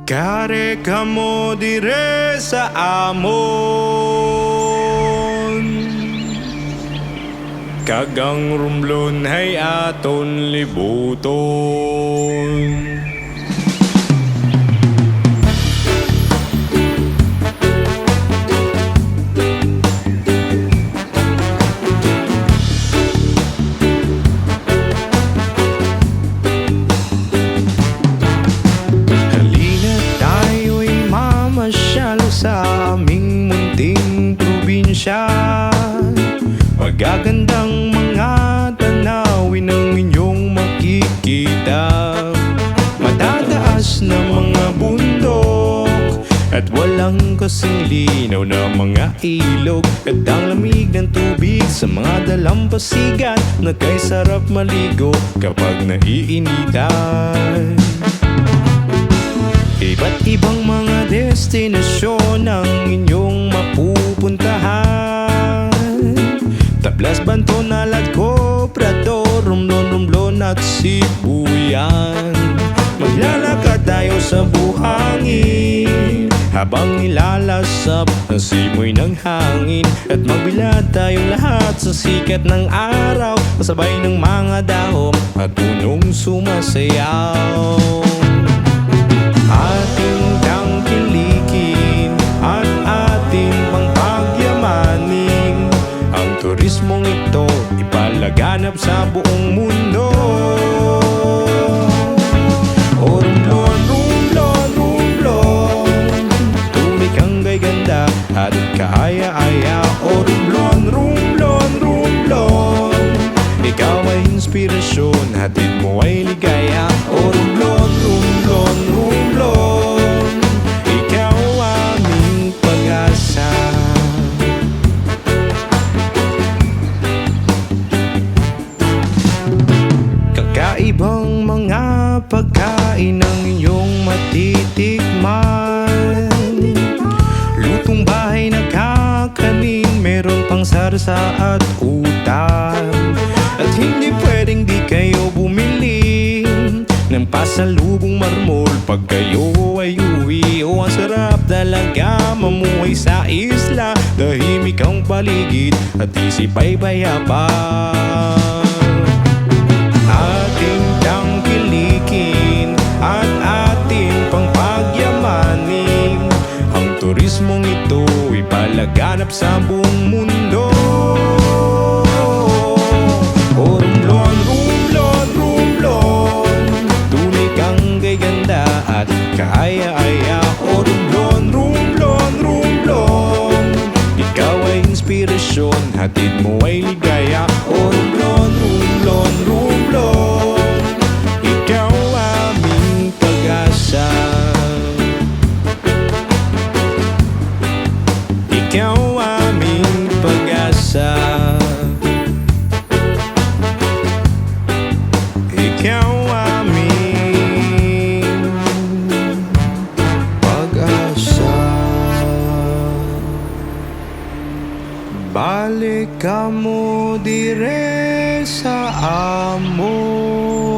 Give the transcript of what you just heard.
Kare kamo dire sa amon, kagang rumlon hay aton libuton. Sa aming munting probinsya, magagandang mga tanawin ang inyong makikita. Matataas na mga bundok at walang kasing linaw na mga ilog, at ang lamig ng tubig sa mga dalampasigan na kay sarap maligo kapag naiinitan. Iba't ibang mga destinasyon ang inyong mapupuntahan: Tablas, Banton, Naladco, Prado, Romblon at Sibuyan. Maglalakad tayo sa buhangin habang nilalasap ang simoy ng hangin, at magbilad tayong lahat sa sikat ng araw, kasabay ng mga dahon at punong sumasayaw. Ating tangkilikin at ating pangpagyamanin ang turismong ito, ipalaganap sa buong mundo. O Romblon, Romblon, Romblon, tunay kang gay-ganda at kaaya-aya. O Romblon, Romblon, Romblon, ikaw ay inspirasyon, hatid mo ay ligaya. O Romblon, Romblon, Romblon, ikaw aming pag-asa. Kakaibang mga pagkain ang inyong matitikman, lutong bahay na kakanin, meron pang sarsa at utan. At hindi pwedeng di kayo bumili ng pasalubong marmol pag kayo ay uwi. O ang sarap talaga mamuhay sa isla, tahimik ang paligid at isip ay payapa. Ating tangkilikin at ating pangpagyamanin ang turismong ito, ipalaganap sa buong mundo. O Romblon, Romblon, Romblon, tunay kang gay-ganda at kaaya-aya. O Romblon, Romblon, Romblon, ikaw ay inspirasyon, hatid mo ay ligaya. O Romblon, Romblon, Romblon, ikaw aming pag-asa. Ikaw aming pag-asa. Ikaw aming pag-asa. Balik ka mo dire sa amon.